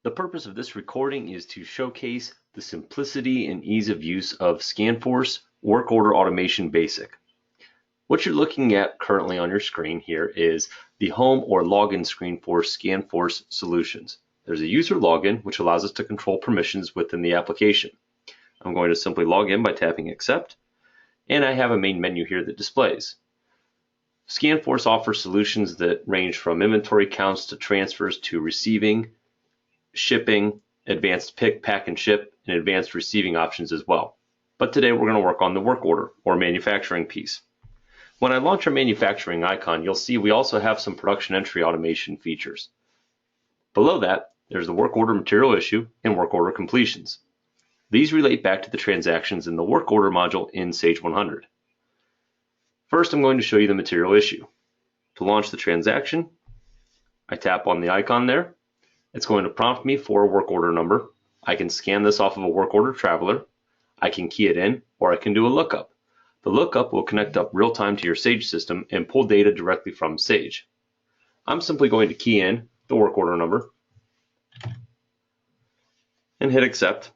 The purpose of this recording is to showcase the simplicity and ease of use of ScanForce Work Order Automation Basic. What you're looking at currently on your screen here is the home or login screen for ScanForce solutions. There's a user login, which allows us to control permissions within the application. I'm going to simply log in by tapping accept, and I have a main menu here that displays. ScanForce offers solutions that range from inventory counts to transfers to receiving, shipping, advanced pick, pack, and ship, and advanced receiving options as well. But today we're going to work on the work order or manufacturing piece. When I launch our manufacturing icon, you'll see we also have some production entry automation features. Below that, there's the work order material issue and work order completions. These relate back to the transactions in the work order module in Sage 100. First, I'm going to show you the material issue. To launch the transaction, I tap on the icon there. It's going to prompt me for a work order number. I can scan this off of a work order traveler. I can key it in, or I can do a lookup. The lookup will connect up real time to your Sage system and pull data directly from Sage. I'm simply going to key in the work order number and hit accept.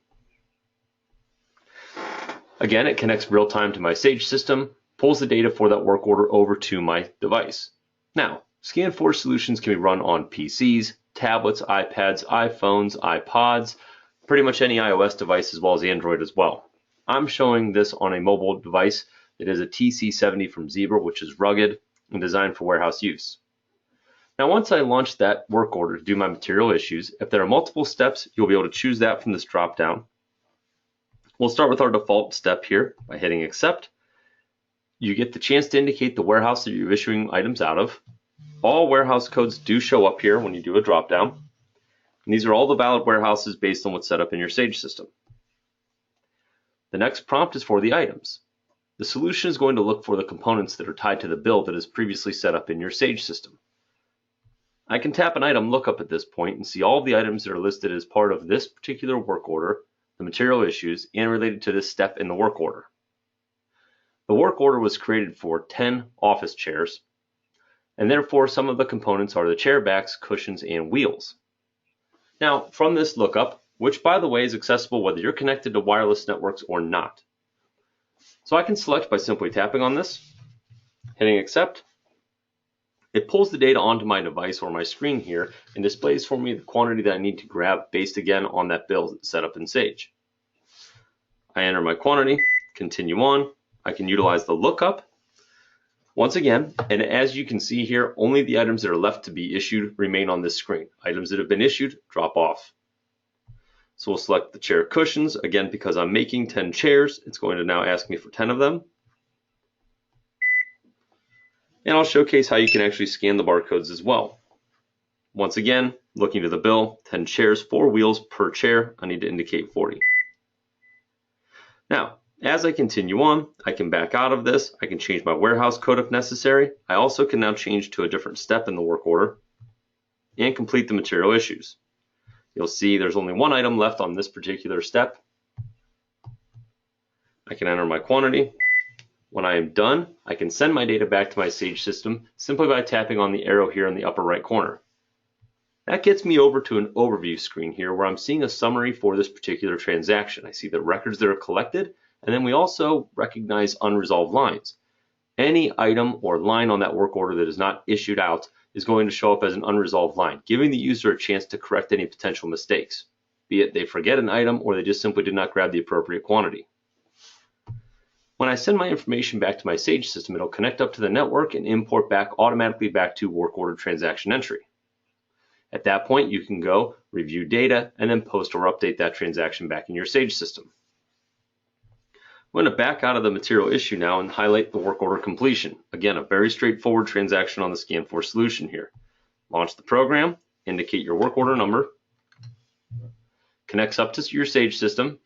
Again, it connects real time to my Sage system, pulls the data for that work order over to my device. Now, ScanForce solutions can be run on PCs, tablets, iPads, iPhones, iPods, pretty much any iOS device as well as Android as well. I'm showing this on a mobile device that is a TC70 from Zebra, which is rugged and designed for warehouse use. Now, once I launch that work order to do my material issues, if there are multiple steps, you'll be able to choose that from this drop down. We'll start with our default step here by hitting accept. You get the chance to indicate the warehouse that you're issuing items out of. All warehouse codes do show up here when you do a drop down. And these are all the valid warehouses based on what's set up in your Sage system. The next prompt is for the items. The solution is going to look for the components that are tied to the bill that is previously set up in your Sage system. I can tap an item lookup at this point and see all of the items that are listed as part of this particular work order, the material issues, and related to this step in the work order. The work order was created for 10 office chairs, and therefore some of the components are the chair backs, cushions, and wheels. Now, from this lookup, which by the way is accessible whether you're connected to wireless networks or not. So I can select by simply tapping on this, hitting accept. It pulls the data onto my device or my screen here and displays for me the quantity that I need to grab based again on that bill that's set up in Sage. I enter my quantity, continue on. I can utilize the lookup once again, and as you can see here, only the items that are left to be issued remain on this screen. Items that have been issued drop off. So we'll select the chair cushions. Again, because I'm making 10 chairs, it's going to now ask me for 10 of them. And I'll showcase how you can actually scan the barcodes as well. Once again, looking to the bill, 10 chairs, 4 wheels per chair. I need to indicate 40. Now, as I continue on, I can back out of this. I can change my warehouse code if necessary. I also can now change to a different step in the work order and complete the material issues. You'll see there's only one item left on this particular step. I can enter my quantity. When I am done, I can send my data back to my Sage system simply by tapping on the arrow here in the upper right corner. That gets me over to an overview screen here where I'm seeing a summary for this particular transaction. I see the records that are collected, and then we also recognize unresolved lines. Any item or line on that work order that is not issued out is going to show up as an unresolved line, giving the user a chance to correct any potential mistakes, be it they forget an item or they just simply did not grab the appropriate quantity. When I send my information back to my Sage system, it'll connect up to the network and import back automatically back to work order transaction entry. At that point, you can go review data and then post or update that transaction back in your Sage system. I'm going to back out of the material issue now and highlight the work order completion. Again, a very straightforward transaction on the ScanForce solution here. Launch the program, indicate your work order number, connects up to your Sage system,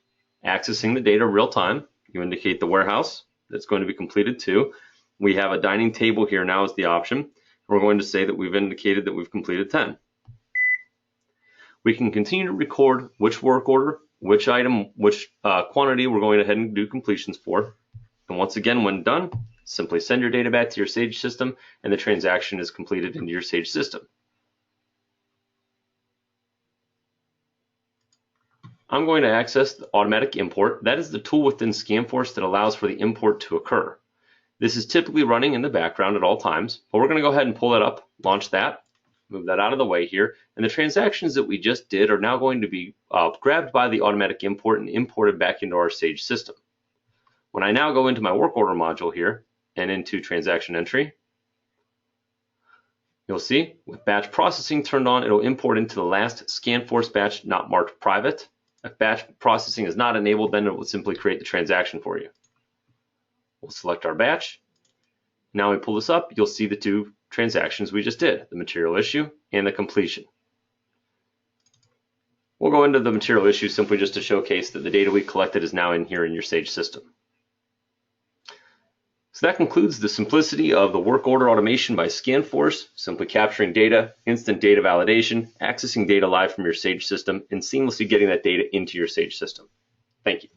accessing the data real time. You indicate the warehouse that's going to be completed to. We have a dining table here now as the option. We're going to say that we've indicated that we've completed 10. We can continue to record which work order, which item, which quantity we're going ahead and do completions for. And once again, when done, simply send your data back to your Sage system and the transaction is completed into your Sage system. I'm going to access the automatic import. That is the tool within ScanForce that allows for the import to occur. This is typically running in the background at all times, but we're going to go ahead and pull that up, launch that, move that out of the way here, and the transactions that we just did are now going to be grabbed by the automatic import and imported back into our Sage system. When I now go into my work order module here and into transaction entry, you'll see with batch processing turned on, it'll import into the last ScanForce batch not marked private. If batch processing is not enabled, then it will simply create the transaction for you. We'll select our batch. Now we pull this up, you'll see the two transactions we just did, the material issue and the completion. We'll go into the material issue simply just to showcase that the data we collected is now in here in your Sage system. So that concludes the simplicity of the work order automation by ScanForce, simply capturing data, instant data validation, accessing data live from your Sage system, and seamlessly getting that data into your Sage system. Thank you.